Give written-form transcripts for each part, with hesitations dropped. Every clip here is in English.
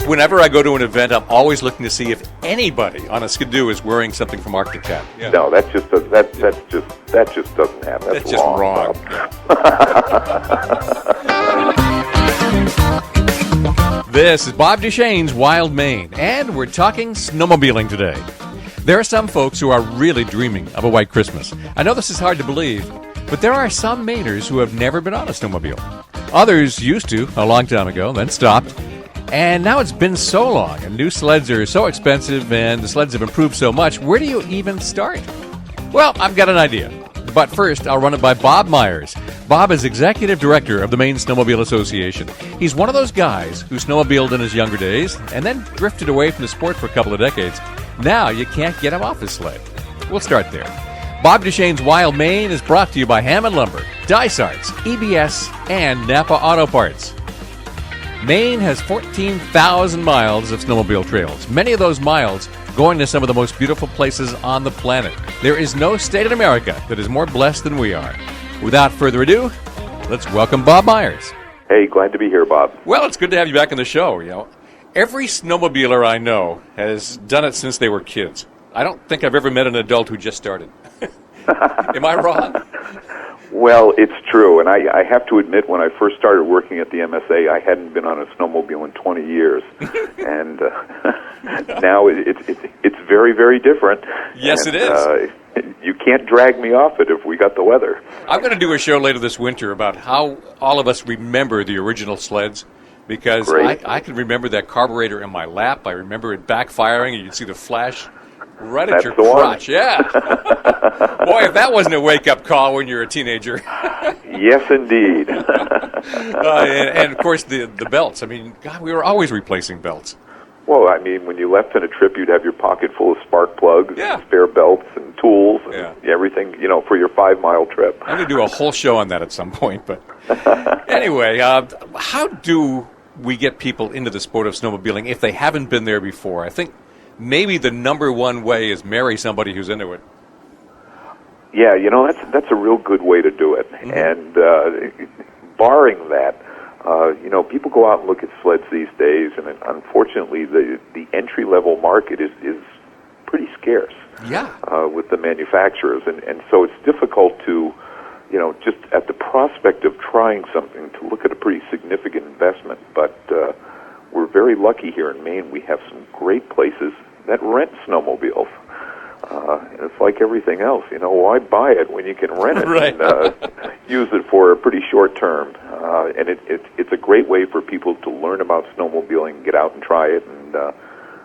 Whenever I go to an event, I'm always looking to see if anybody on a skidoo is wearing something from Arctic Cat. Yeah. No, that just doesn't happen. That's just wrong. This is Bob Duchesne's Wild Maine, and we're talking snowmobiling today. There are some folks who are really dreaming of a white Christmas. I know this is hard to believe, but there are some Mainers who have never been on a snowmobile. Others used to a long time ago, then stopped. And now it's been so long, and new sleds are so expensive, and the sleds have improved so much. Where do you even start? Well, I've got an idea. But first, I'll run it by Bob Myers. Bob is Executive Director of the Maine Snowmobile Association. He's one of those guys who snowmobiled in his younger days and then drifted away from the sport for a couple of decades. Now you can't get him off his sled. We'll start there. Bob Duchesne's Wild Maine is brought to you by Hammond Lumber, Dysarts, EBS, and Napa Auto Parts. Maine has 14,000 miles of snowmobile trails. Many of those miles going to some of the most beautiful places on the planet. There is no state in America that is more blessed than we are. Without further ado, let's welcome Bob Myers. Hey, glad to be here, Bob. Well, it's good to have you back on the show. You know, every snowmobiler I know has done it since they were kids. I don't think I've ever met an adult who just started. Am I wrong? Well, it's true, and I have to admit, when I first started working at the MSA, I hadn't been on a snowmobile in 20 years, and now it's very, very different. Yes, and, it is. You can't drag me off it if we got the weather. I'm going to do a show later this winter about how all of us remember the original sleds, because I can remember that carburetor in my lap. I remember it backfiring, and you'd see the flash right at your crotch. Yeah. Boy, if that wasn't a wake-up call when you're a teenager. Yes, indeed. And, of course, the belts. I mean, God, we were always replacing belts. Well, I mean, when you left on a trip, you'd have your pocket full of spark plugs, and spare belts, and tools, and everything, for your 5-mile trip. I'm going to do a whole show on that at some point. But anyway, how do we get people into the sport of snowmobiling if they haven't been there before? I think maybe the number one way is marry somebody who's into it. Yeah, that's a real good way to do it. Mm-hmm. And barring that, people go out and look at sleds these days, and unfortunately, the entry-level market is pretty scarce. Yeah. With the manufacturers, and so it's difficult to, just at the prospect of trying something, to look at a pretty significant investment. But we're very lucky here in Maine. We have some great places that rent snowmobiles. And it's like everything else, why buy it when you can rent it right. and use it for a pretty short term? And it's a great way for people to learn about snowmobiling, get out and try it, and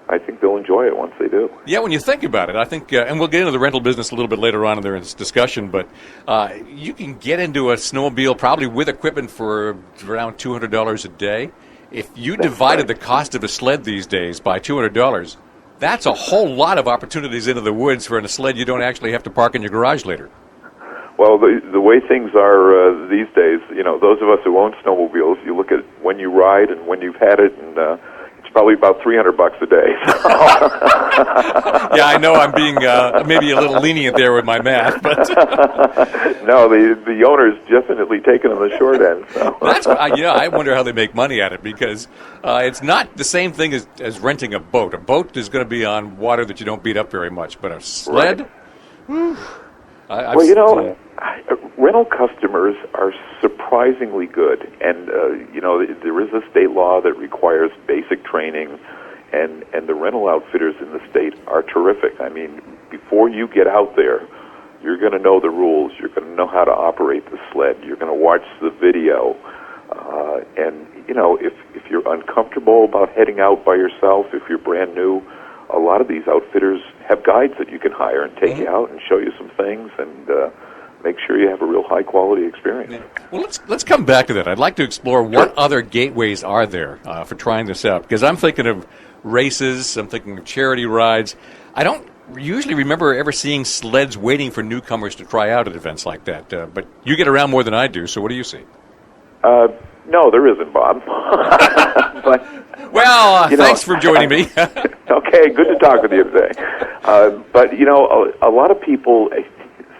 I think they'll enjoy it once they do. Yeah, when you think about it, I think, and we'll get into the rental business a little bit later on in this discussion, but you can get into a snowmobile probably with equipment for around $200 a day. If you divided the cost of a sled these days by $200, that's a whole lot of opportunities into the woods for a sled you don't actually have to park in your garage later. Well, the way things are these days, those of us who own snowmobiles, you look at when you ride and when you've had it, and it's probably about $300 a day. Yeah, I know I'm being maybe a little lenient there with my math, but no, the owner's definitely taking on the short end. So. That's I wonder how they make money at it, because it's not the same thing as renting a boat. A boat is going to be on water that you don't beat up very much, but a sled. Well, rental customers are surprisingly good, and there is a state law that requires basic training, and the rental outfitters in the state are terrific. I mean, before you get out there, you're going to know the rules. You're going to know how to operate the sled. You're going to watch the video, and if you're uncomfortable about heading out by yourself, if you're brand new, a lot of these outfitters have guides that you can hire and take you out and show you some things and make sure you have a real high-quality experience. Yeah. Well, let's come back to that. I'd like to explore what other gateways are there for trying this out, because I'm thinking of races, I'm thinking of charity rides. I don't usually remember ever seeing sleds waiting for newcomers to try out at events like that, but you get around more than I do, so what do you see? No, there isn't, Bob. But, thanks for joining me. Okay, good to talk with you today. But, a lot of people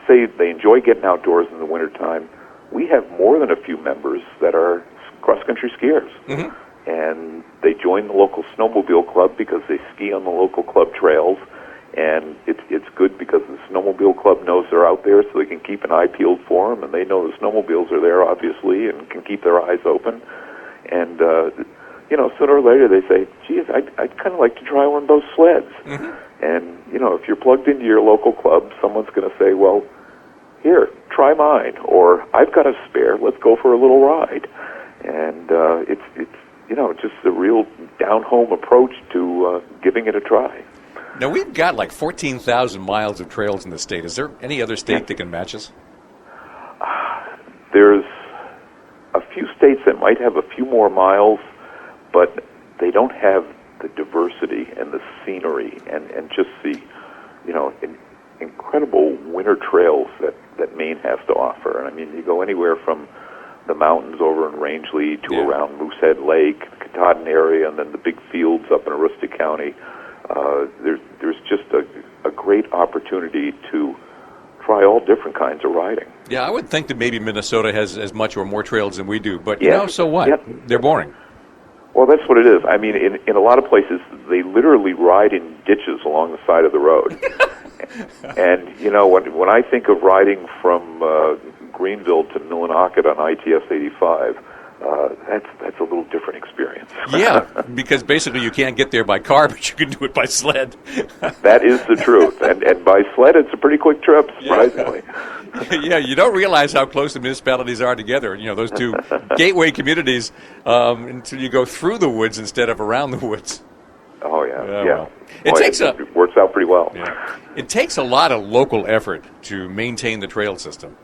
say they enjoy getting outdoors in the wintertime. We have more than a few members that are cross-country skiers. Mm-hmm. and they join the local snowmobile club because they ski on the local club trails, and it's good because the snowmobile club knows they're out there, so they can keep an eye peeled for them, and they know the snowmobiles are there, obviously, and can keep their eyes open. And sooner or later they say, geez, I'd kind of like to try one of those sleds. Mm-hmm. And, if you're plugged into your local club, someone's going to say, well, here, try mine, or I've got a spare, let's go for a little ride. And it's just a real down-home approach to giving it a try. Now, we've got like 14,000 miles of trails in the state. Is there any other state that can match us? There's a few states that might have a few more miles, but they don't have the diversity and the scenery and just the, incredible winter trails that Maine has to offer. And I mean, you go anywhere from the mountains over in Rangeley to around Moosehead Lake, the Katahdin area, and then the big fields up in Aroostook County. There's just a great opportunity to try all different kinds of riding. Yeah, I would think that maybe Minnesota has as much or more trails than we do, but so what? Yep. They're boring. Well, that's what it is. I mean, in a lot of places, they literally ride in ditches along the side of the road. And, when I think of riding from Greenville to Millinocket on ITS 85, that's a little different experience. Yeah, because basically you can't get there by car, but you can do it by sled. That is the truth. And by sled, it's a pretty quick trip, surprisingly. Yeah, you don't realize how close the municipalities are together. Those two gateway communities until you go through the woods instead of around the woods. Oh, yeah. Well, it works out pretty well. Yeah. It takes a lot of local effort to maintain the trail system.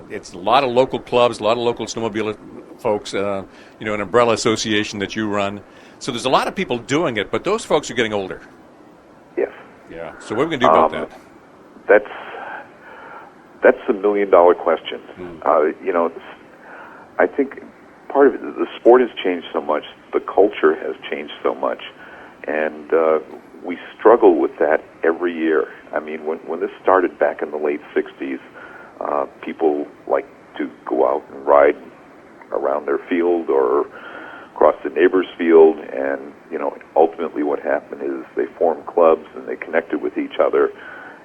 It's a lot of local clubs, a lot of local snowmobile folks, an umbrella association that you run. So there's a lot of people doing it, but those folks are getting older. Yes. Yeah. So what are we going to do about that? That's a $1 million question. I think part of it, the sport has changed so much, the culture has changed so much, and we struggle with that every year. I mean, when this started back in the late 60s, people like to go out and ride around their field or across the neighbor's field, and ultimately what happened is they formed clubs and they connected with each other,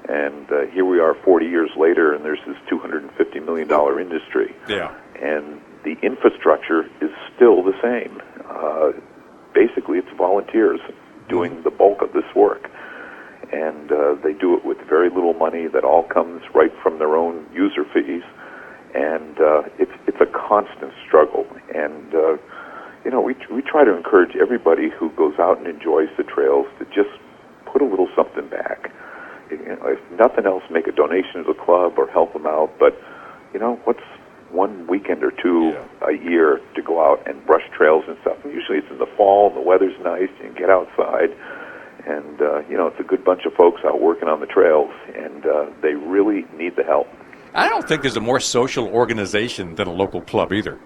and here we are 40 years later, and there's this $250 million industry. Yeah. And the infrastructure is still the same. Basically, it's volunteers doing the bulk of this work. And they do it with very little money that all comes right from their own user fees. And it's a constant struggle. And, we try to encourage everybody who goes out and enjoys the trails to just put a little something back. If nothing else, make a donation to the club or help them out. But, what's one weekend or two a year to go out and brush trails and stuff? And usually it's in the fall and the weather's nice. You can get outside. And, it's a good bunch of folks out working on the trails, and they really need the help. I don't think there's a more social organization than a local club either.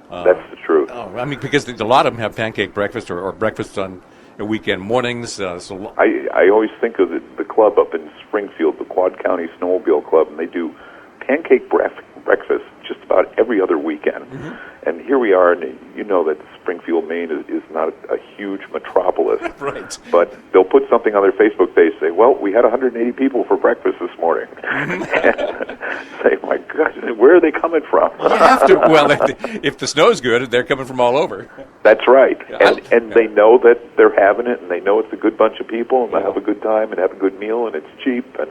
That's the truth. I mean, because a lot of them have pancake breakfast or breakfast on weekend mornings. I always think of the club up in Springfield, the Quad County Snowmobile Club, and they do pancake breakfast just about every other weekend. Mm-hmm. And here we are, and you know that Springfield, Maine is not a huge metropolis. Right. But they'll put something on their Facebook page, say, well, we had 180 people for breakfast this morning. Say, my gosh, where are they coming from? You have to, well, if the snow's good, they're coming from all over. That's right. And they know that they're having it, and they know it's a good bunch of people, and they have a good time and have a good meal, and it's cheap, and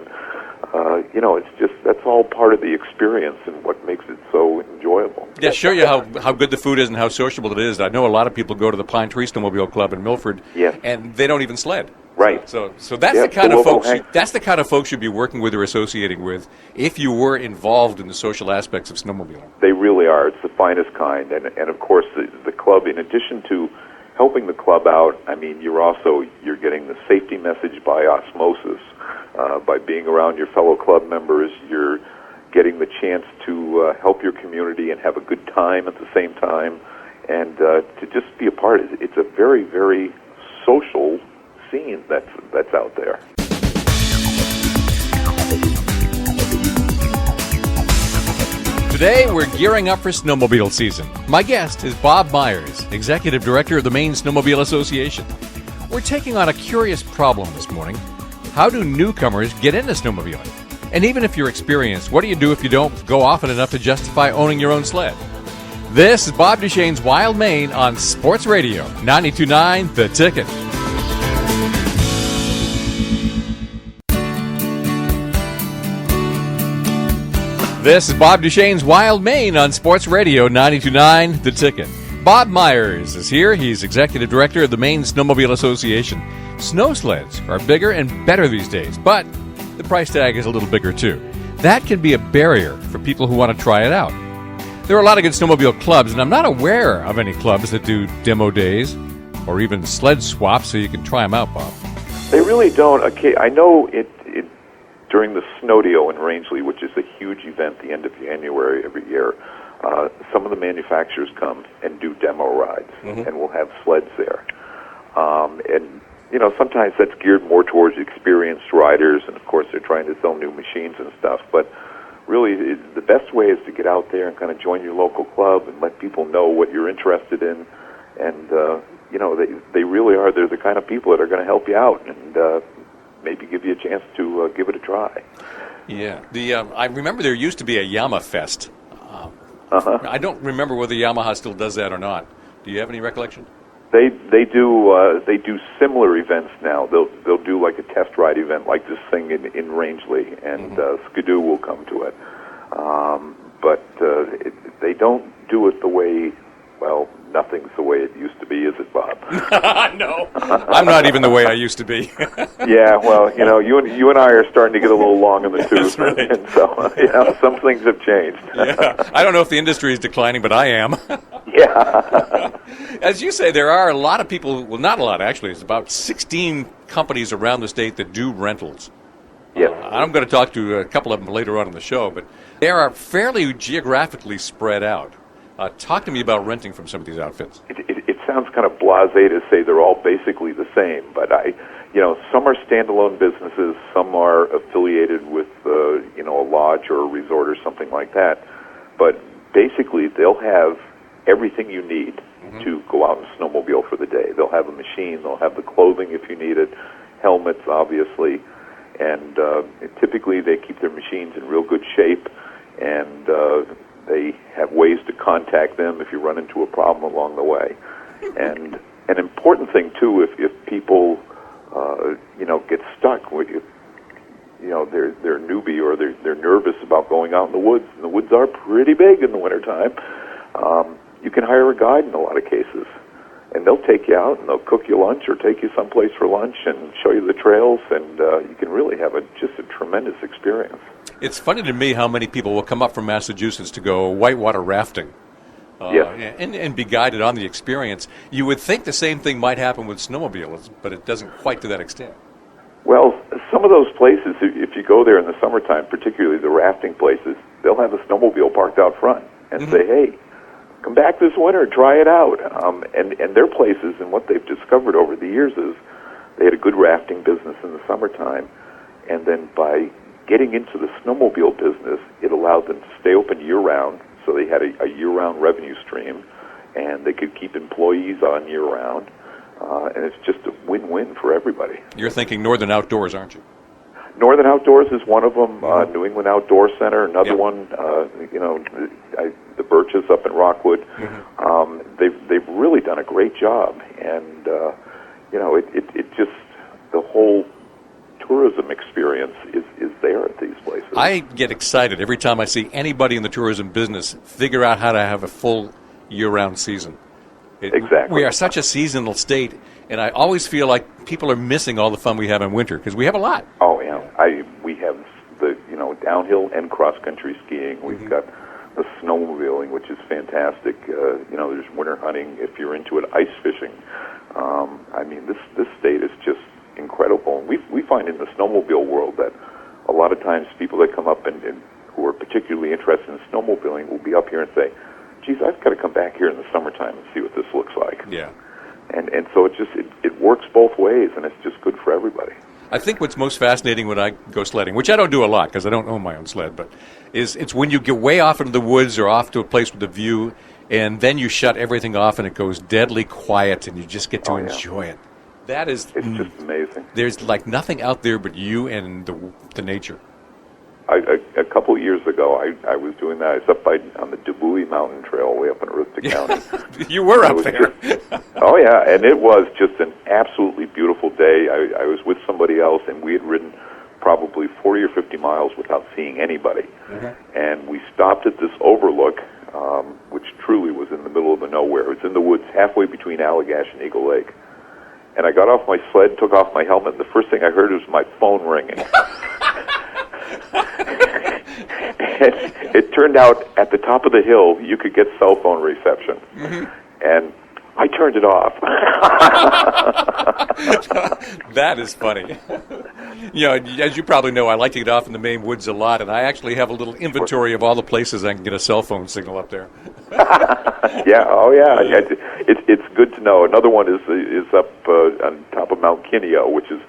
it's just, that's all part of the experience and what makes it so enjoyable. Yeah, show you how good the food is and how sociable it is. I know a lot of people go to the Pine Tree Snowmobile Club in Milford, and they don't even sled. Right. So that's the kind of folks. That's the kind of folks you'd be working with or associating with if you were involved in the social aspects of snowmobiling. They really are. It's the finest kind, and of course the club, in addition to helping the club out, I mean, you're getting the safety message by osmosis. By being around your fellow club members, you're getting the chance to help your community and have a good time at the same time, and to just be a part of it. It's a very, very social scene that's out there. Today, we're gearing up for snowmobile season. My guest is Bob Myers, Executive Director of the Maine Snowmobile Association. We're taking on a curious problem this morning. How do newcomers get into snowmobiling? And even if you're experienced, what do you do if you don't go often enough to justify owning your own sled? This is Bob Duchesne's Wild Maine on Sports Radio 92.9 The Ticket. This is Bob Duchesne's Wild Maine on Sports Radio 92.9 The Ticket. Bob Myers is here. He's Executive Director of the Maine Snowmobile Association. Snow sleds are bigger and better these days, but the price tag is a little bigger too. That can be a barrier for people who want to try it out. There are a lot of good snowmobile clubs, and I'm not aware of any clubs that do demo days or even sled swaps so you can try them out, Bob. They really don't. Okay, I know it during the Snowdeo in Rangeley, which is a huge event the end of January every year. Some of the manufacturers come and do demo rides, and we'll have sleds there. And you know, sometimes that's geared more towards experienced riders, and of course they're trying to sell new machines and stuff. But really, the best way is to get out there and kind of join your local club and let people know what you're interested in. And you know, they really are. They're the kind of people that are going to help you out and maybe give you a chance to give it a try. Yeah. I remember there used to be a Yamaha Fest. I don't remember whether Yamaha still does that or not. Do you have any recollection? They do similar events now. They'll do like a test ride event like this thing in Rangeley, and Skidoo will come to it. But they don't do it the way, well, nothing's the way it used to be, is it, Bob? No, I'm not even the way I used to be. Yeah, well, you know, you and I are starting to get a little long in the tooth, That's right. And so you know, some things have changed. Yeah, I don't know if the industry is declining, but I am. Yeah. As you say, there are a lot of people, well, not a lot actually, it's about 16 companies around the state that do rentals. Yes. I'm going to talk to a couple of them later on in the show, but they are fairly geographically spread out. Talk to me about renting from some of these outfits. It sounds kind of blasé to say they're all basically the same, but some are standalone businesses, some are affiliated with, a lodge or a resort or something like that. But basically, they'll have everything you need to go out and snowmobile for the day. They'll have a machine, they'll have the clothing if you need it, helmets, obviously, and typically they keep their machines in real good shape, and they have ways to contact them if you run into a problem along the way. And an important thing, too, if people, get stuck, they're a newbie or they're nervous about going out in the woods, and the woods are pretty big in the wintertime, you can hire a guide in a lot of cases. And they'll take you out, and they'll cook you lunch or take you someplace for lunch and show you the trails, and you can really have just a tremendous experience. It's funny to me how many people will come up from Massachusetts to go whitewater rafting and be guided on the experience. You would think the same thing might happen with snowmobiles, but it doesn't quite to that extent. Well, some of those places, if you go there in the summertime, particularly the rafting places, they'll have a snowmobile parked out front and say, hey, come back this winter, try it out. And their places, and what they've discovered over the years is they had a good rafting business in the summertime, and then by getting into the snowmobile business, it allowed them to stay open year-round, so they had a year-round revenue stream, and they could keep employees on year-round, and it's just a win-win for everybody. You're thinking Northern Outdoors, aren't you? Northern Outdoors is one of them. New England Outdoor Center, another one. The Birches up in Rockwood. They've really done a great job, and it just, the whole tourism experience is there at these places. I get excited every time I see anybody in the tourism business figure out how to have a full year-round season. Exactly. We are such a seasonal state, and I always feel like people are missing all the fun we have in winter, because we have a lot. Oh, yeah. We have the downhill and cross-country skiing. We've got the snowmobiling, which is fantastic. There's winter hunting if you're into it, ice fishing. This state is just incredible. And we find in the snowmobile world that a lot of times people that come up and who are particularly interested in snowmobiling will be up here and say, geez, I've got to come back here in the summertime and see what this looks like. Yeah. And so it works both ways, and it's just good for everybody. I think what's most fascinating when I go sledding, which I don't do a lot because I don't own my own sled, but it's when you get way off into the woods or off to a place with a view, and then you shut everything off and it goes deadly quiet and you just get to enjoy it. That is... It's just amazing. There's like nothing out there but you and the nature. A couple of years ago, I was doing that. I was up on the Dubuque Mountain Trail way up in Aroostook County. You were up there. Oh, yeah, and it was just an absolutely beautiful day. I was with somebody else, and we had ridden probably 40 or 50 miles without seeing anybody. Mm-hmm. And we stopped at this overlook, which truly was in the middle of the nowhere. It was in the woods halfway between Allagash and Eagle Lake. And I got off my sled, took off my helmet, and the first thing I heard was my phone ringing. It turned out at the top of the hill you could get cell phone reception, and I turned it off. That is funny. As you probably know, I like to get off in the Maine woods a lot, and I actually have a little inventory of all the places I can get a cell phone signal up there. Yeah, it's good to know. Another one is up on top of Mount Kineo, which is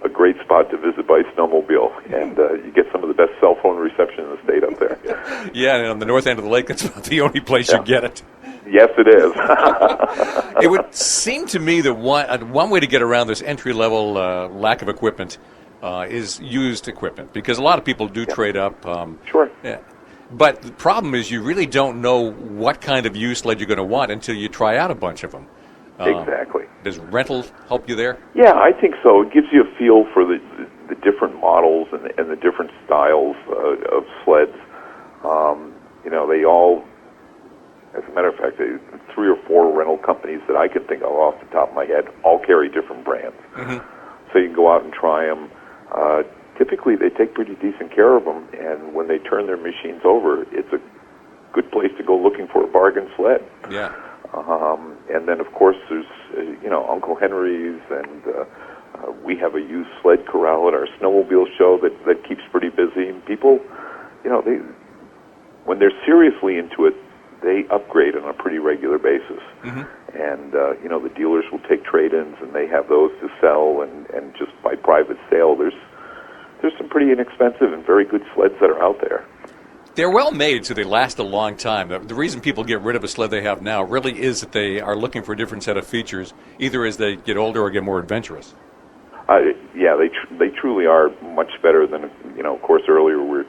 a great spot to visit by snowmobile, and you get some of the best cell phone reception in the state up there. Yeah, and on the north end of the lake, that's about the only place you get it. Yes, it is. It would seem to me that one way to get around this entry-level lack of equipment is used equipment, because a lot of people do trade up. Sure. Yeah. But the problem is you really don't know what kind of used sled you're going to want until you try out a bunch of them. Exactly. Does rental help you there? Yeah, I think so. It gives you a feel for the different models and the different styles of sleds. They all, as a matter of fact, 3 or 4 rental companies that I can think of off the top of my head all carry different brands. Mm-hmm. So you can go out and try them. Typically, they take pretty decent care of them, and when they turn their machines over, it's a good place to go looking for a bargain sled. Yeah. And then, of course, there's, Uncle Henry's, and we have a used sled corral at our snowmobile show that keeps pretty busy. And people, when they're seriously into it, they upgrade on a pretty regular basis. Mm-hmm. And, the dealers will take trade-ins, and they have those to sell, and just by private sale, there's some pretty inexpensive and very good sleds that are out there. They're well made, so they last a long time. The reason people get rid of a sled they have now really is that they are looking for a different set of features, either as they get older or get more adventurous. They truly are much better than, of course, earlier we were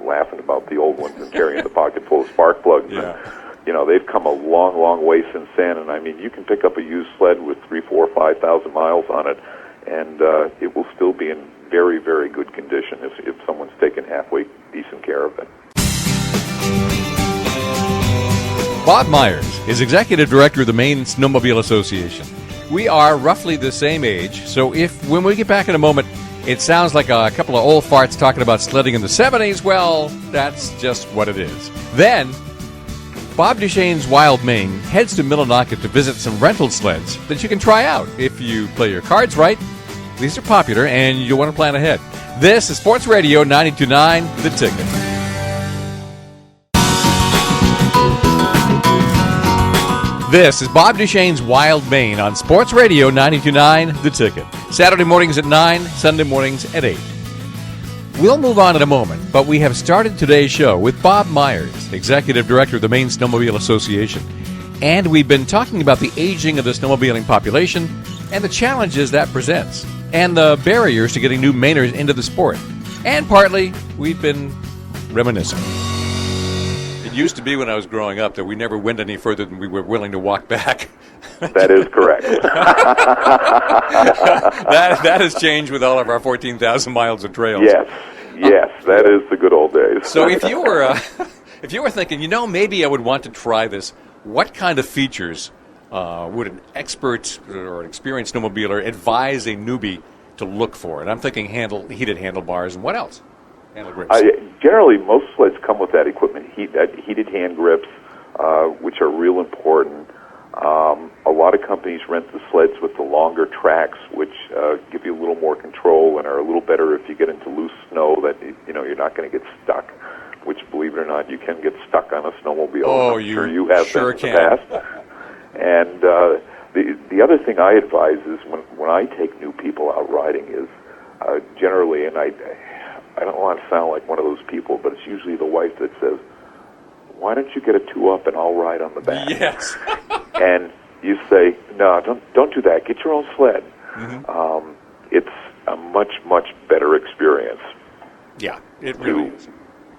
laughing about the old ones and carrying the pocket full of spark plugs. Yeah. And, they've come a long, long way since then. And, I mean, you can pick up a used sled with 3,000, 4,000, 5,000 miles on it, and it will still be in very, very good condition if someone's taken halfway decent care of it. Bob Myers is Executive Director of the Maine Snowmobile Association. We are roughly the same age, so when we get back in a moment, it sounds like a couple of old farts talking about sledding in the 70s, well, that's just what it is. Then, Bob Duchesne's Wild Maine heads to Millinocket to visit some rental sleds that you can try out. If you play your cards right, these are popular, and you'll want to plan ahead. This is Sports Radio 92.9, The Ticket. This is Bob Duchesne's Wild Maine on Sports Radio 92.9, The Ticket. Saturday mornings at 9, Sunday mornings at 8. We'll move on in a moment, but we have started today's show with Bob Myers, Executive Director of the Maine Snowmobile Association. And we've been talking about the aging of the snowmobiling population and the challenges that presents, and the barriers to getting new Mainers into the sport. And partly, we've been reminiscing. It used to be when I was growing up that we never went any further than we were willing to walk back. That is correct. that has changed with all of our 14,000 miles of trails. Yes, that is the good old days. So if you were thinking, maybe I would want to try this, what kind of features would an expert or an experienced snowmobiler advise a newbie to look for? And I'm thinking heated handlebars, and what else? Handle grips. Generally, most sleds come with that equipment, heated hand grips, which are real important. A lot of companies rent the sleds with the longer tracks, which give you a little more control and are a little better if you get into loose snow that you're not going to get stuck. Which, believe it or not, you can get stuck on a snowmobile. Oh, I'm sure you have sure in the past. And the other thing I advise is when I take new people out riding is generally, and I don't want to sound like one of those people, but it's usually the wife that says, "Why don't you get a 2-up and I'll ride on the back?" Yes. And you say, "No, don't do that. Get your own sled." Mm-hmm. It's a much better experience. Yeah, it really is.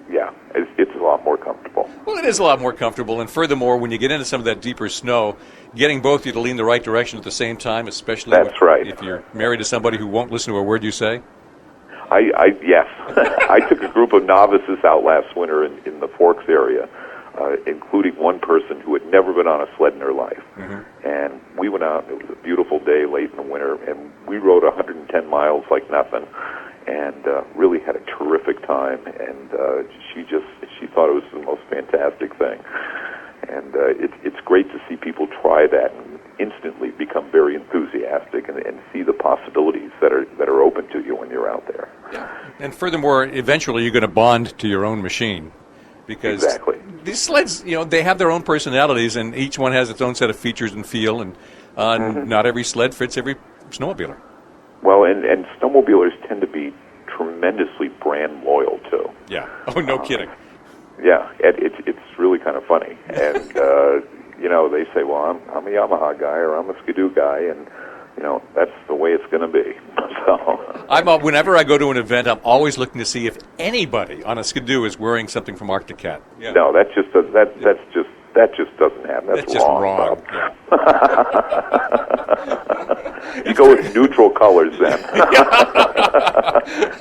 Yeah, it's a lot more comfortable. Well, it is a lot more comfortable, and furthermore, when you get into some of that deeper snow, getting both of you to lean the right direction at the same time, especially if you're married to somebody who won't listen to a word you say. Yes. I took a group of novices out last winter in the Forks area, including one person who had never been on a sled in her life. Mm-hmm. And we went out, and it was a beautiful day late in the winter, and we rode 110 miles like nothing, and really had a terrific time. And she thought it was the most fantastic thing. And it's great to see people try that and instantly become very enthusiastic and see the possibilities that are open to you when you're out there. Yeah. And furthermore, eventually you're going to bond to your own machine, because exactly. These sleds, they have their own personalities, and each one has its own set of features and feel, and mm-hmm. not every sled fits every snowmobiler. Well, and snowmobilers tend to be tremendously brand loyal too. Yeah. Oh, no kidding. Yeah, it's really kind of funny, and they say, "Well, I'm a Yamaha guy or I'm a Skidoo guy," and that's the way it's going to be. So whenever I go to an event, I'm always looking to see if anybody on a Skidoo is wearing something from Arctic Cat. Yeah. No, that just doesn't happen. That's just wrong. Yeah. You go with neutral colors then.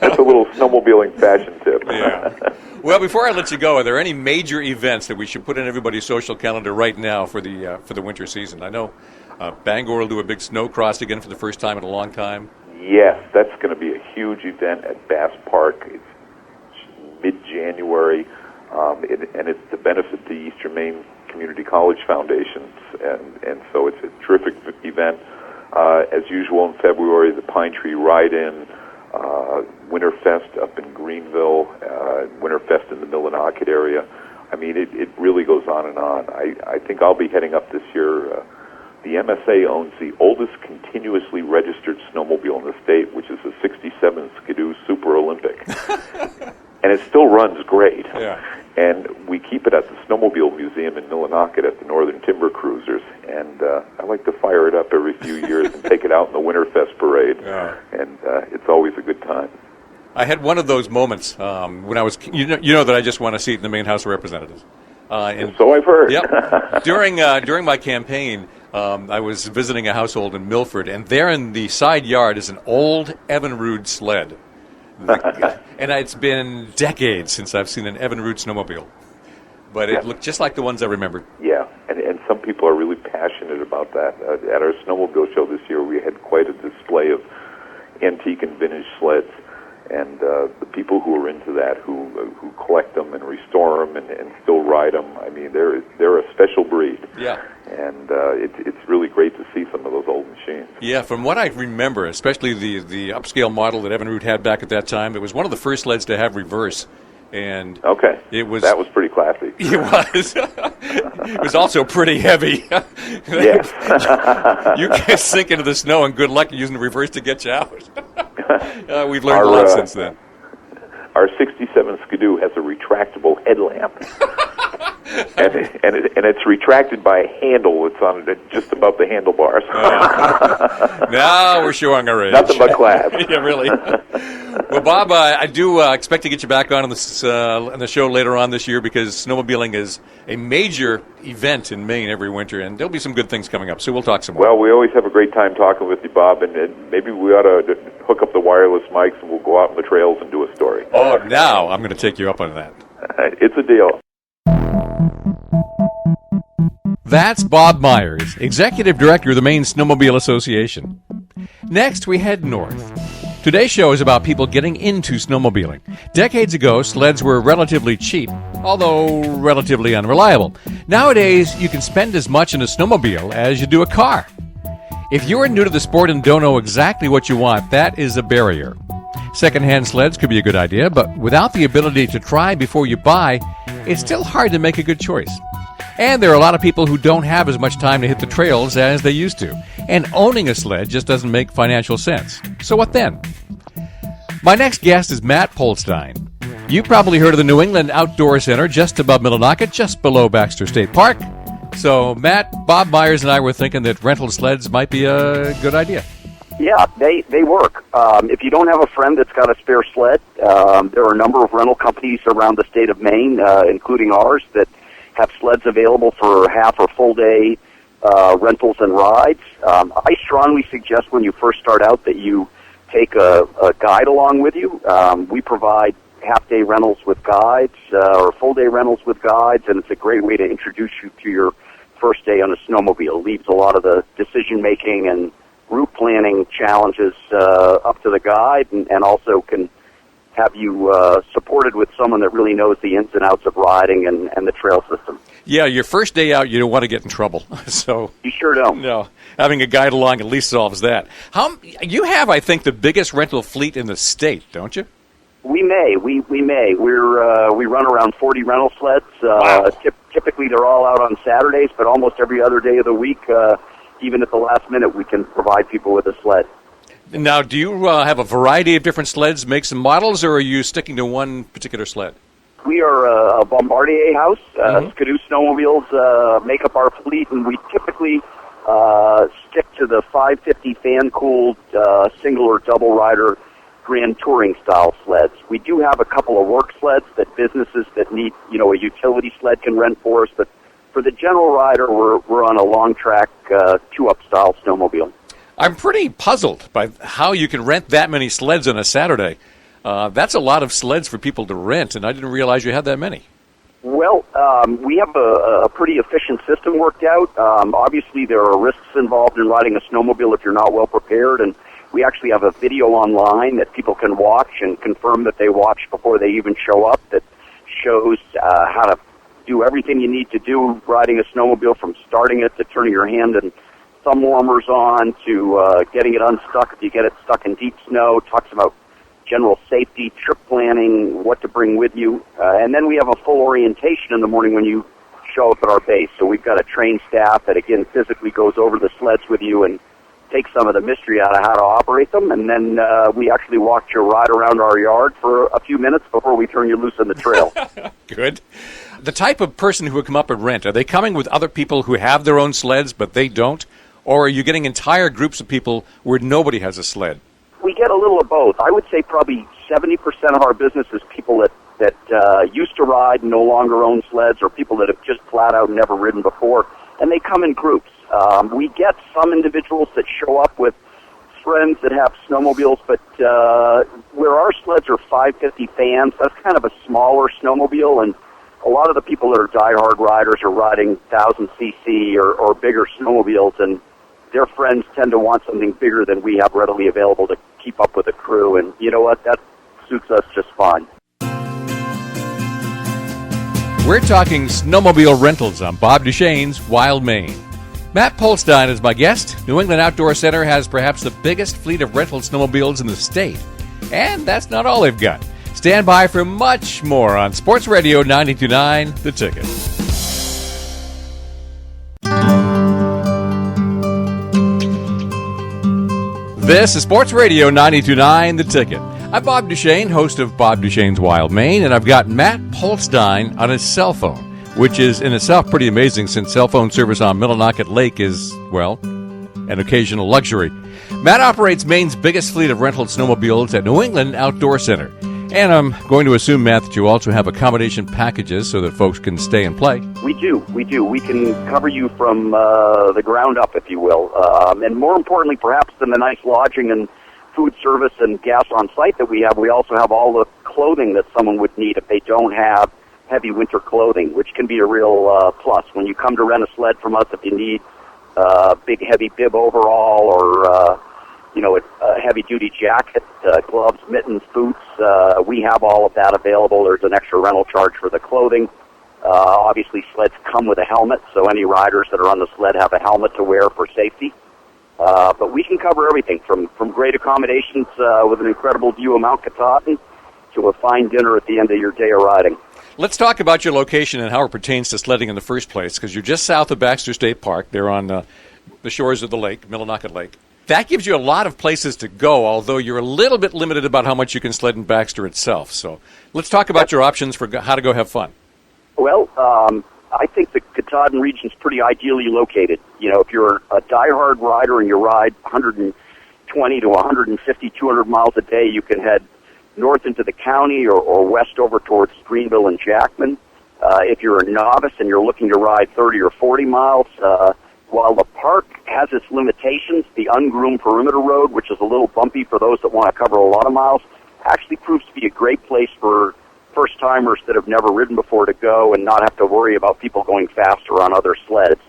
That's a little snowmobiling fashion tip. Yeah. Well, before I let you go, are there any major events that we should put in everybody's social calendar right now for the winter season? I know Bangor will do a big snow cross again for the first time in a long time. Yes, that's going to be a huge event at Bass Park. It's mid-January, and it's to benefit the Eastern Maine Community College Foundations, and so it's a terrific event. As usual in February, the Pine Tree Ride-In, Winterfest up in Greenville, Winterfest in the Millinocket area. I mean, it really goes on and on. I think I'll be heading up this year. The MSA owns the oldest continuously registered snowmobile in the state, which is a 67 Skidoo Super Olympic. And it still runs great. Yeah. And we keep it at the Snowmobile Museum in Millinocket at the Northern Timber Cruisers. And I like to fire it up every few years and take it out in the Winterfest parade. Yeah. And it's always a good time. I had one of those moments when I was, you know that I just won a seat in the Maine House of Representatives. And so I've heard. Yep. During my campaign, I was visiting a household in Milford, and there in the side yard is an old Evinrude sled. And it's been decades since I've seen an Evinrude snowmobile. But it looked just like the ones I remembered. Yeah, and some people are really passionate about that. At our snowmobile show this year, we had quite a display of antique and vintage sleds. And the people who are into that, who collect them and restore them and still ride them, I mean, they're a special breed. Yeah. And it's really great to see some of those old machines. Yeah, from what I remember, especially the upscale model that Evinrude had back at that time, it was one of the first sleds to have reverse. And okay, that was pretty classy. It was. It was also pretty heavy. Yes. You can sink into the snow, and good luck using the reverse to get you out. We've learned a lot since then. Our 67 Skidoo has a retractable headlamp, and it's retracted by a handle. It's on just above the handlebars. Now we're showing our age. Nothing but class. Yeah, really. Well, Bob, I do expect to get you back on the show later on this year, because snowmobiling is a major event in Maine every winter, and there'll be some good things coming up. So we'll talk some more. Well, we always have a great time talking with you, Bob, and maybe we ought to hook up the wireless mics and we'll go out on the trails and do a story. Oh, now I'm going to take you up on that. It's a deal. That's Bob Myers, Executive Director of the Maine Snowmobile Association. Next, we head north. Today's show is about people getting into snowmobiling. Decades ago, sleds were relatively cheap, although relatively unreliable. Nowadays, you can spend as much in a snowmobile as you do a car. If you're new to the sport and don't know exactly what you want, that is a barrier. Second-hand sleds could be a good idea, but without the ability to try before you buy, it's still hard to make a good choice. And there are a lot of people who don't have as much time to hit the trails as they used to. And owning a sled just doesn't make financial sense. So what then? My next guest is Matt Polstein. You've probably heard of the New England Outdoor Center just above Millinocket, just below Baxter State Park. So, Matt, Bob Myers and I were thinking that rental sleds might be a good idea. Yeah, they work. If you don't have a friend that's got a spare sled, there are a number of rental companies around the state of Maine, including ours, that have sleds available for half or full day rentals and rides. I strongly suggest when you first start out that you take a guide along with you. We provide half-day rentals with guides or full-day rentals with guides, and it's a great way to introduce you to your first day on a snowmobile. It leaves a lot of the decision-making and route planning challenges up to the guide, and also can have you supported with someone that really knows the ins and outs of riding and the trail system. Yeah, your first day out, you don't want to get in trouble. So You sure don't. no, having a guide along at least solves that. You have, I think, the biggest rental fleet in the state, don't you? We may. We may. We run around 40 rental sleds. Wow. Typically, they're all out on Saturdays, but almost every other day of the week, even at the last minute, we can provide people with a sled. Now, do you have a variety of different sleds, makes and models, or are you sticking to one particular sled? We are a Bombardier house. Skidoo snowmobiles make up our fleet, and we typically stick to the 550 fan-cooled single or double rider Grand Touring style sleds. We do have a couple of work sleds that businesses that need, a utility sled can rent for us, but for the general rider, we're on a long track 2-up style snowmobile. I'm pretty puzzled by how you can rent that many sleds on a Saturday. That's a lot of sleds for people to rent, and I didn't realize you had that many. Well, we have a pretty efficient system worked out. Obviously, there are risks involved in riding a snowmobile if you're not well prepared, and we actually have a video online that people can watch and confirm that they watched before they even show up that shows how to do everything you need to do riding a snowmobile, from starting it to turning your hand and thumb warmers on to getting it unstuck if you get it stuck in deep snow. Talks about general safety, trip planning, what to bring with you. And then we have a full orientation in the morning when you show up at our base. So we've got a trained staff that, again, physically goes over the sleds with you and takes some of the mystery out of how to operate them. And then we actually walk your ride around our yard for a few minutes before we turn you loose on the trail. Good. The type of person who would come up and rent, are they coming with other people who have their own sleds but they don't? Or are you getting entire groups of people where nobody has a sled? We get a little of both. I would say probably 70% of our business is people that used to ride and no longer own sleds, or people that have just flat out never ridden before, and they come in groups. We get some individuals that show up with friends that have snowmobiles, but where our sleds are 550 fans, that's kind of a smaller snowmobile, and a lot of the people that are diehard riders are riding 1,000cc or bigger snowmobiles, and their friends tend to want something bigger than we have readily available to keep up with the crew, and you know what? That suits us just fine. We're talking snowmobile rentals on Bob Duchesne's Wild Maine. Matt Polstein is my guest. New England Outdoor Center has perhaps the biggest fleet of rental snowmobiles in the state. And that's not all they've got. Stand by for much more on Sports Radio 92.9 The Ticket. This is Sports Radio 92.9 The Ticket. I'm Bob Duchesne, host of Bob Duchesne's Wild Maine, and I've got Matt Polstein on his cell phone, which is in itself pretty amazing since cell phone service on Millinocket Lake is, well, an occasional luxury. Matt operates Maine's biggest fleet of rental snowmobiles at New England Outdoor Center. And I'm going to assume, Matt, that you also have accommodation packages so that folks can stay and play. We do. We can cover you from the ground up, if you will. And more importantly, perhaps, than the nice lodging and food service and gas on site that we have, we also have all the clothing that someone would need if they don't have heavy winter clothing, which can be a real plus. When you come to rent a sled from us, if you need big, heavy bib overall or, a heavy-duty jacket, gloves, mittens, boots, we have all of that available. There's an extra rental charge for the clothing. Obviously, sleds come with a helmet, so any riders that are on the sled have a helmet to wear for safety. But we can cover everything from great accommodations with an incredible view of Mount Katahdin to a fine dinner at the end of your day of riding. Let's talk about your location and how it pertains to sledding in the first place, because you're just south of Baxter State Park. They're on the shores of the lake, Millinocket Lake. That gives you a lot of places to go, although you're a little bit limited about how much you can sled in Baxter itself. So let's talk about your options for how to go have fun. Well, I think the Katahdin region's pretty ideally located. You know, if you're a diehard rider and you ride 120 to 150, 200 miles a day, you can head north into the county or west over towards Greenville and Jackman. If you're a novice and you're looking to ride 30 or 40 miles, while the park has its limitations, the ungroomed perimeter road, which is a little bumpy for those that want to cover a lot of miles, actually proves to be a great place for first-timers that have never ridden before to go and not have to worry about people going faster on other sleds.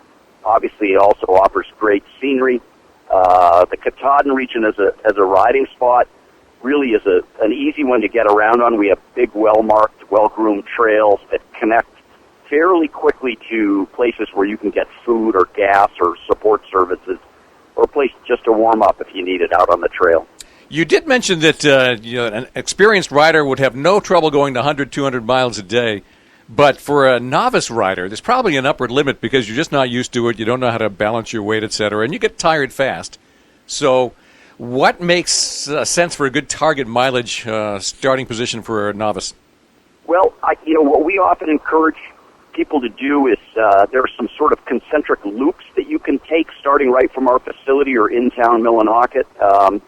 Obviously, it also offers great scenery. The Katahdin region as a riding spot really is an easy one to get around on. We have big, well-marked, well-groomed trails that connect fairly quickly to places where you can get food or gas or support services, or a place just to warm up if you need it out on the trail. You did mention that an experienced rider would have no trouble going to 100, 200 miles a day, but for a novice rider, there's probably an upward limit because you're just not used to it, you don't know how to balance your weight, etc., and you get tired fast. So what makes sense for a good target mileage starting position for a novice? Well, what we often encourage people to do is there are some sort of concentric loops that you can take starting right from our facility or in town Millinocket.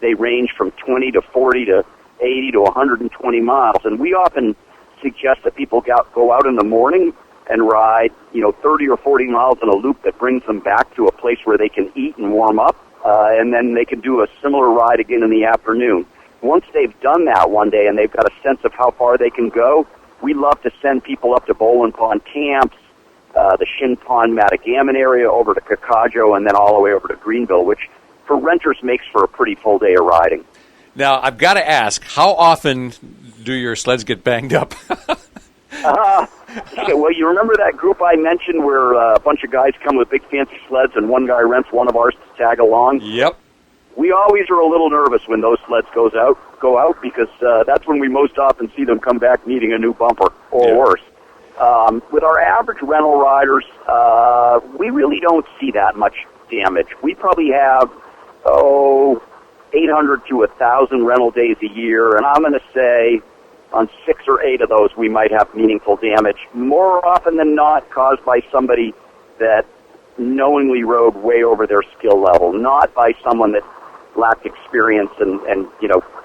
They range from 20 to 40 to 80 to 120 miles, and we often suggest that people go out in the morning and ride 30 or 40 miles in a loop that brings them back to a place where they can eat and warm up, and then they can do a similar ride again in the afternoon. Once they've done that one day and they've got a sense of how far they can go, we love to send people up to Bowlin Pond Camps, the Shin Pond Matagamon area, over to Kakajo, and then all the way over to Greenville, which for renters makes for a pretty full day of riding. Now, I've got to ask, how often do your sleds get banged up? Well, you remember that group I mentioned where a bunch of guys come with big fancy sleds and one guy rents one of ours to tag along? Yep. We always are a little nervous when those sleds go out because that's when we most often see them come back needing a new bumper or worse. With our average rental riders, we really don't see that much damage. We probably have 800 to 1,000 rental days a year, and I'm going to say on 6 or 8 of those we might have meaningful damage, more often than not caused by somebody that knowingly rode way over their skill level, not by someone that lacked experience and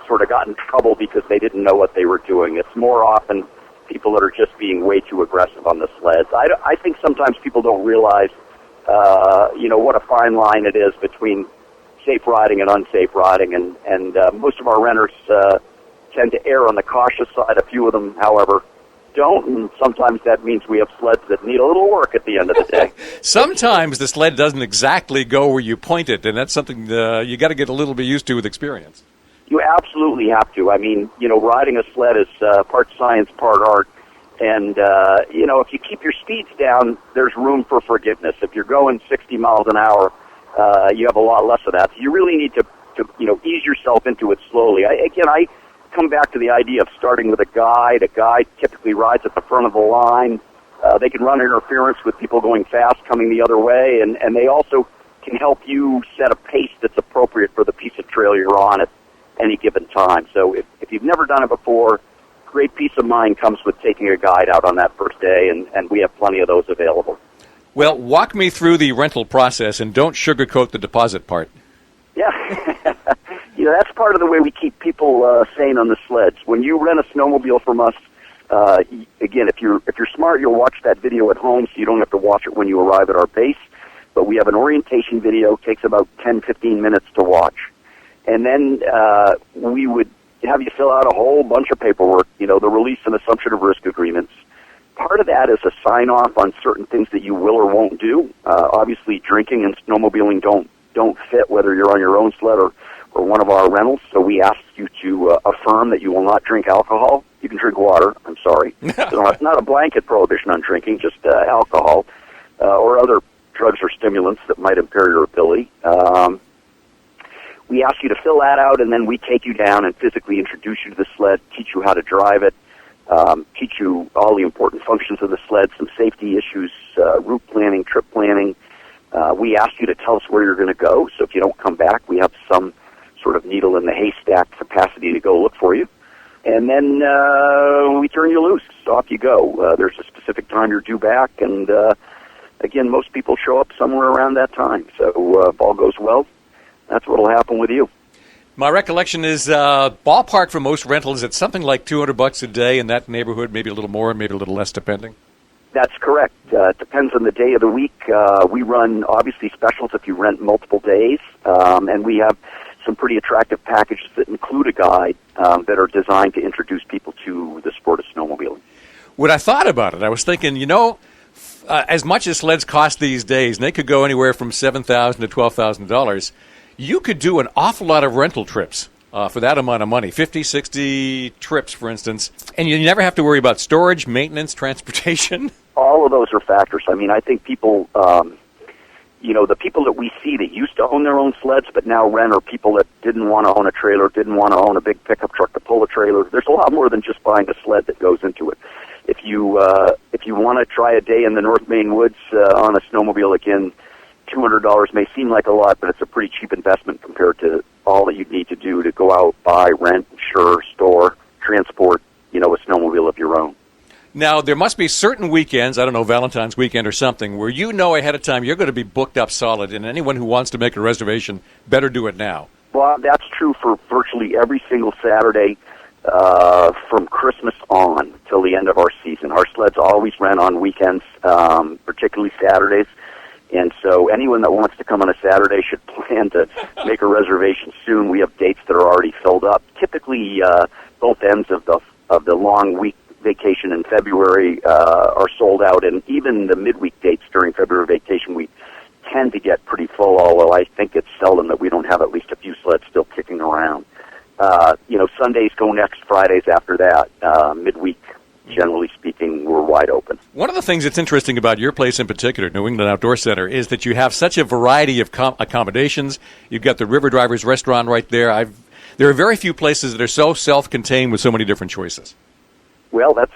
sort of got in trouble because they didn't know what they were doing. It's more often people that are just being way too aggressive on the sleds. I think sometimes people don't realize, what a fine line it is between safe riding and unsafe riding, and most of our renters tend to err on the cautious side. A few of them, however, don't, and sometimes that means we have sleds that need a little work at the end of the day. Sometimes the sled doesn't exactly go where you point it, and that's something you got to get a little bit used to with experience. You absolutely have to. I mean, riding a sled is part science, part art, and if you keep your speeds down, there's room for forgiveness. If you're going 60 miles an hour, you have a lot less of that. So you really need to ease yourself into it slowly. I come back to the idea of starting with a guide. A guide typically rides at the front of the line. They can run interference with people going fast coming the other way, and they also can help you set a pace that's appropriate for the piece of trail you're on at any given time. So if you've never done it before, great peace of mind comes with taking a guide out on that first day, and we have plenty of those available. Well, walk me through the rental process, and don't sugarcoat the deposit part. Yeah. That's part of the way we keep people sane on the sleds. When you rent a snowmobile from us, again, if you're smart, you'll watch that video at home, so you don't have to watch it when you arrive at our base. But we have an orientation video. It takes about 10, 15 minutes to watch. And then we would have you fill out a whole bunch of paperwork, the release and assumption of risk agreements. Part of that is a sign-off on certain things that you will or won't do. Obviously, drinking and snowmobiling don't fit whether you're on your own sled or one of our rentals, so we ask you to affirm that you will not drink alcohol. You can drink water, I'm sorry. So it's not a blanket prohibition on drinking, just alcohol or other drugs or stimulants that might impair your ability. We ask you to fill that out, and then we take you down and physically introduce you to the sled, teach you how to drive it, teach you all the important functions of the sled, some safety issues, route planning, trip planning, We ask you to tell us where you're going to go, so if you don't come back, we have some sort of needle in the haystack capacity to go look for you. And then we turn you loose. Off you go. There's a specific time you're due back, and again, most people show up somewhere around that time. So if all goes well, that's what will happen with you. My recollection is ballpark for most rentals, it's something like $200 a day in that neighborhood, maybe a little more, maybe a little less, depending. That's correct. It depends on the day of the week. We run, obviously, specials if you rent multiple days, and we have some pretty attractive packages that include a guide that are designed to introduce people to the sport of snowmobiling. When I thought about it, I was thinking, as much as sleds cost these days, and they could go anywhere from $7,000 to $12,000, you could do an awful lot of rental trips for that amount of money, 50, 60 trips, for instance, and you never have to worry about storage, maintenance, transportation. All of those are factors. I mean, I think people, the people that we see that used to own their own sleds but now rent are people that didn't want to own a trailer, didn't want to own a big pickup truck to pull a trailer. There's a lot more than just buying a sled that goes into it. If you want to try a day in the North Maine woods on a snowmobile, again, $200 may seem like a lot, but it's a pretty cheap investment compared to all that you'd need to do to go out, buy, rent, insure, store, transport, a snowmobile of your own. Now, there must be certain weekends, I don't know, Valentine's weekend or something, where ahead of time you're going to be booked up solid, and anyone who wants to make a reservation better do it now. Well, that's true for virtually every single Saturday from Christmas on till the end of our season. Our sleds always rent on weekends, particularly Saturdays. And so anyone that wants to come on a Saturday should plan to make a reservation soon. We have dates that are already filled up. Typically, both ends of the long week vacation in February are sold out, and even the midweek dates during February vacation we tend to get pretty full, although I think it's seldom that we don't have at least a few sleds still kicking around. Sundays go next, Fridays after that. Midweek, generally speaking, we're wide open. One of the things that's interesting about your place in particular, New England Outdoor Center, is that you have such a variety of accommodations. You've got the River Drivers restaurant right there. There are very few places that are so self-contained with so many different choices. Well, that's,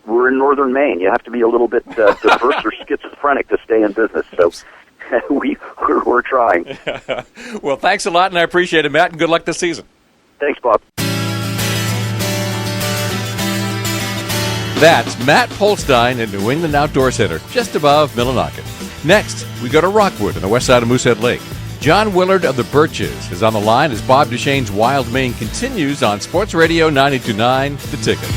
we're in northern Maine. You have to be a little bit diverse or schizophrenic to stay in business. So we're trying. Well, thanks a lot, and I appreciate it, Matt, and good luck this season. Thanks, Bob. That's Matt Polstein at New England Outdoor Center, just above Millinocket. Next, we go to Rockwood on the west side of Moosehead Lake. John Willard of the Birches is on the line as Bob Duchesne's Wild Maine continues on Sports Radio 92.9 The Ticket.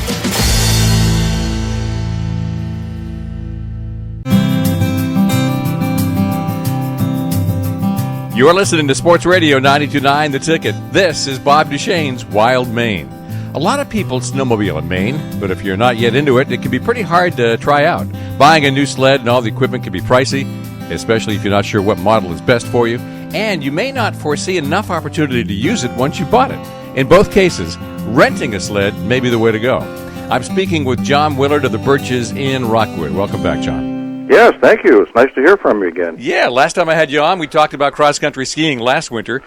You're listening to Sports Radio 92.9 The Ticket. This is Bob Duchesne's Wild Maine. A lot of people snowmobile in Maine, but if you're not yet into it, it can be pretty hard to try out. Buying a new sled and all the equipment can be pricey, especially if you're not sure what model is best for you, and you may not foresee enough opportunity to use it once you bought it. In both cases, renting a sled may be the way to go. I'm speaking with John Willard of the Birches in Rockwood. Welcome back, John. Yes, thank you. It's nice to hear from you again. Yeah, last time I had you on, we talked about cross-country skiing last winter.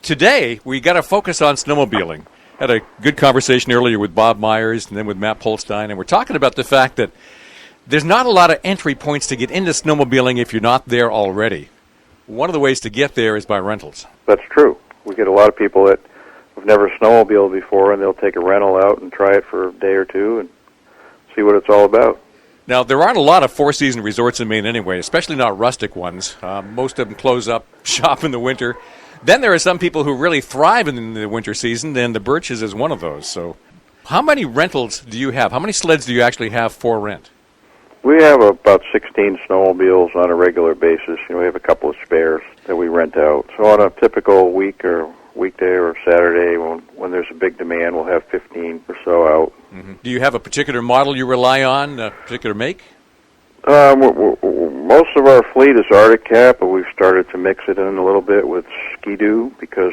Today, we got to focus on snowmobiling. Had a good conversation earlier with Bob Myers and then with Matt Polstein, and we're talking about the fact that there's not a lot of entry points to get into snowmobiling if you're not there already. One of the ways to get there is by rentals. That's true. We get a lot of people that have never snowmobiled before, and they'll take a rental out and try it for a day or two and see what it's all about. Now, there aren't a lot of four-season resorts in Maine anyway, especially not rustic ones. Most of them close up shop in the winter. Then there are some people who really thrive in the winter season, and the Birches is one of those. So how many rentals do you have? How many sleds do you actually have for rent? We have about 16 snowmobiles on a regular basis. We have a couple of spares that we rent out. So on a typical week or weekday or Saturday, when there's a big demand, we'll have 15 or so out. Mm-hmm. Do you have a particular model you rely on, a particular make? Most of our fleet is Arctic Cat, but we've started to mix it in a little bit with Ski-Doo because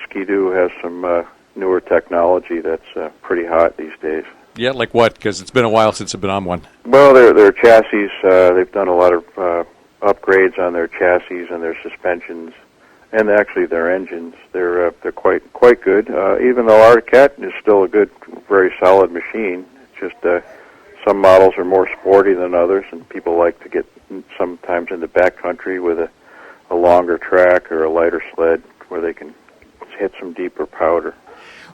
Ski-Doo has some newer technology that's pretty hot these days. Yeah, like what? Because it's been a while since I've been on one. Well, their chassis, they've done a lot of upgrades on their chassis and their suspensions, and actually their engines. They're quite good. Even though Arctic Cat is still a good, very solid machine, it's just some models are more sporty than others, and people like to get sometimes in the backcountry with a longer track or a lighter sled where they can hit some deeper powder.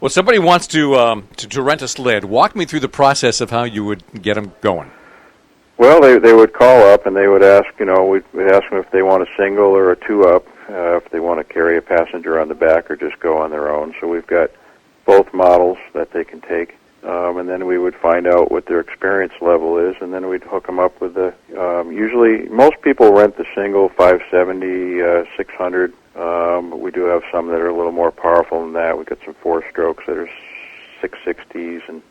Well, somebody wants to rent a sled. Walk me through the process of how you would get them going. Well, they would call up and they would ask, we'd ask them if they want a single or a two-up, if they want to carry a passenger on the back or just go on their own. So we've got both models that they can take. And then we would find out what their experience level is, and then we'd hook them up with usually, most people rent the single 570, 600. But we do have some that are a little more powerful than that. We've got some four-strokes that are 660s and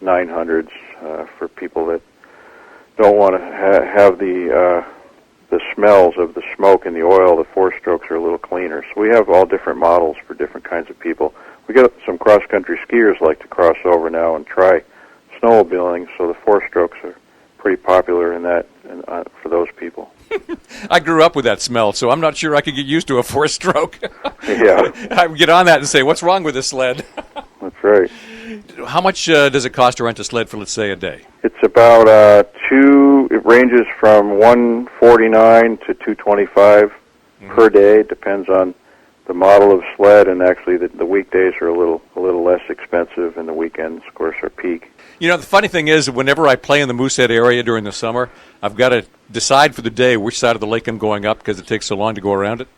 900s for people that don't want to have the smells of the smoke and the oil. The four-strokes are a little cleaner. So we have all different models for different kinds of people. We got some cross-country skiers like to cross over now and try snowmobiling, so the four-strokes are pretty popular in that for those people. I grew up with that smell, so I'm not sure I could get used to a four-stroke. Yeah. I would get on that and say, what's wrong with this sled? That's right. How much does it cost to rent a sled for, let's say, a day? It's about it ranges from $149 to $225 per day. It depends on the model of sled, and actually the weekdays are a little less expensive, and the weekends, of course, are peak. The funny thing is, whenever I play in the Moosehead area during the summer, I've got to decide for the day which side of the lake I'm going up because it takes so long to go around it.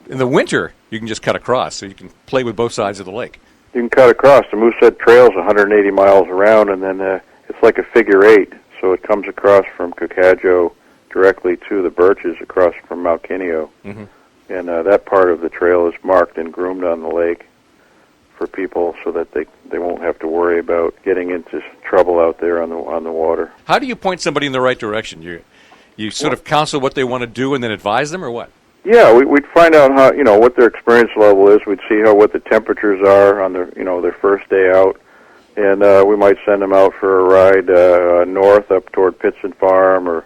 In the winter, you can just cut across, so you can play with both sides of the lake. You can cut across. The Moosehead Trail's 180 miles around, and then it's like a figure eight, so it comes across from Cocadjo directly to the Birches across from Mount Kineo. Mm-hmm. And that part of the trail is marked and groomed on the lake for people so that they won't have to worry about getting into trouble out there on the water. How do you point somebody in the right direction? You sort of counsel what they want to do and then advise them, or what? Yeah, we'd find out how what their experience level is. We'd see what the temperatures are on their first day out, and we might send them out for a ride north up toward Pitson Farm or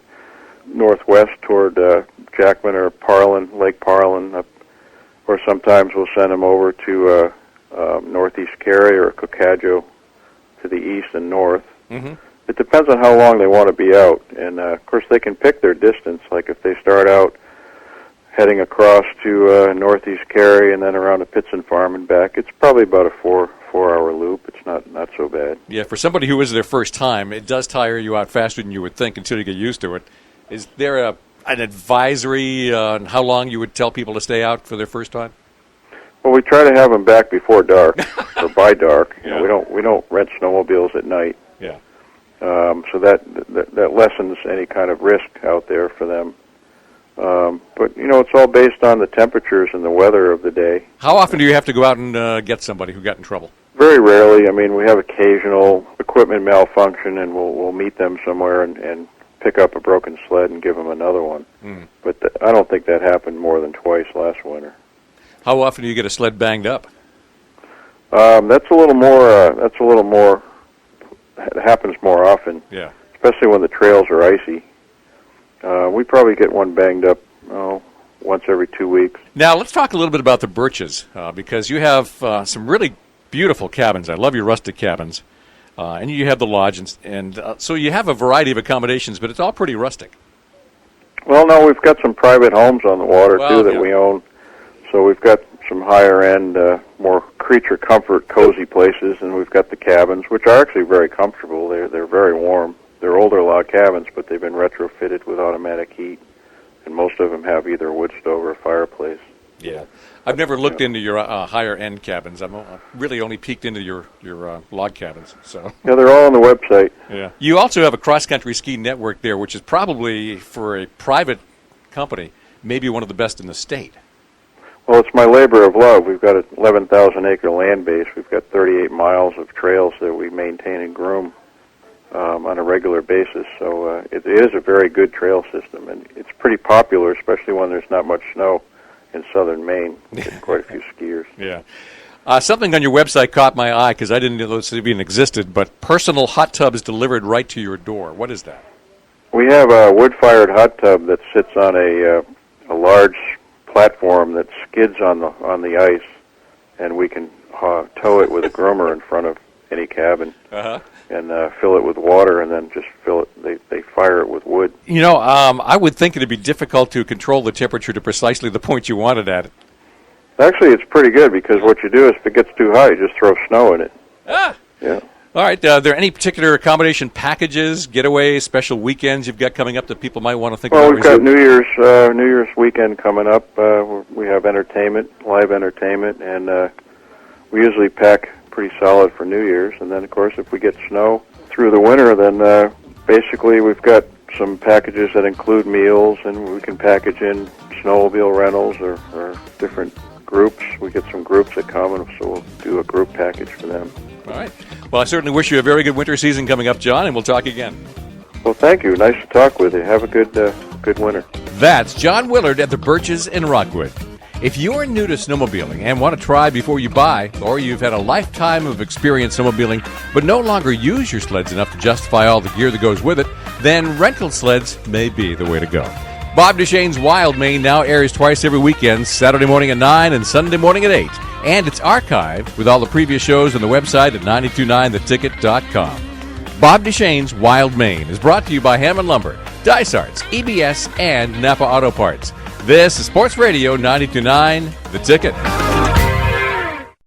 northwest toward Jackman or Lake Parlin, or sometimes we'll send them over to Northeast Carey or Cocadjo to the east and north. Mm-hmm. It depends on how long they want to be out, and of course they can pick their distance. Like if they start out heading across to Northeast Carey and then around to Pitson Farm and back, it's probably about a four-hour loop. It's not so bad. Yeah, for somebody who is their first time, it does tire you out faster than you would think until you get used to it. Is there an advisory on how long you would tell people to stay out for their first time? Well, we try to have them back before dark or by dark. Yeah. We don't rent snowmobiles at night. Yeah. So that lessens any kind of risk out there for them. But it's all based on the temperatures and the weather of the day. How often do you have to go out and get somebody who got in trouble? Very rarely. I mean, we have occasional equipment malfunction, and we'll meet them somewhere and pick up a broken sled and give them another one. Mm. But I don't think that happened more than twice last winter. How often do you get a sled banged up? That's a little more. It happens more often. Yeah. Especially when the trails are icy. We probably get one banged up once every 2 weeks. Now let's talk a little bit about the Birches because you have some really beautiful cabins. I love your rustic cabins. And you have the lodge, and so you have a variety of accommodations, but it's all pretty rustic. Well, no, we've got some private homes on the water, too, that we own. So we've got some higher-end, more creature comfort, cozy places, and we've got the cabins, which are actually very comfortable. They're very warm. They're older log cabins, but they've been retrofitted with automatic heat, and most of them have either a wood stove or a fireplace. Yeah. I've never looked into your higher-end cabins. I've really only peeked into your log cabins. So yeah, they're all on the website. Yeah. You also have a cross-country ski network there, which is probably, for a private company, maybe one of the best in the state. Well, it's my labor of love. We've got an 11,000-acre land base. We've got 38 miles of trails that we maintain and groom on a regular basis. So it is a very good trail system, and it's pretty popular, especially when there's not much snow in southern Maine. We get quite a few skiers. Yeah. Something on your website caught my eye because I didn't know this even existed, but personal hot tubs delivered right to your door. What is that? We have a wood-fired hot tub that sits on a large platform that skids on the ice, and we can tow it with a groomer in front of any cabin. Uh-huh. And fill it with water, and then just fill it. They fire it with wood. I would think it'd be difficult to control the temperature to precisely the point you want it at. Actually, it's pretty good because what you do is if it gets too high, you just throw snow in it. Ah! Yeah. All right. Are there any particular accommodation packages, getaways, special weekends you've got coming up that people might want to think about? Well, we've got New Year's weekend coming up. We have entertainment, live entertainment, and we usually pack pretty solid for New Year's. And then, of course, if we get snow through the winter, then basically we've got some packages that include meals, and we can package in snowmobile rentals or different groups. We get some groups that come, and so we'll do a group package for them. All right. Well, I certainly wish you a very good winter season coming up, John, and we'll talk again. Well, thank you. Nice to talk with you. Have a good winter. That's John Willard at the Birches in Rockwood. If you're new to snowmobiling and want to try before you buy, or you've had a lifetime of experience snowmobiling but no longer use your sleds enough to justify all the gear that goes with it, then rental sleds may be the way to go. Bob Duchesne's Wild Maine now airs twice every weekend, Saturday morning at 9 and Sunday morning at 8. And it's archived with all the previous shows on the website at 929theticket.com. Bob Duchesne's Wild Maine is brought to you by Hammond Lumber, Dysarts, EBS, and Napa Auto Parts. This is Sports Radio 92.9 The Ticket.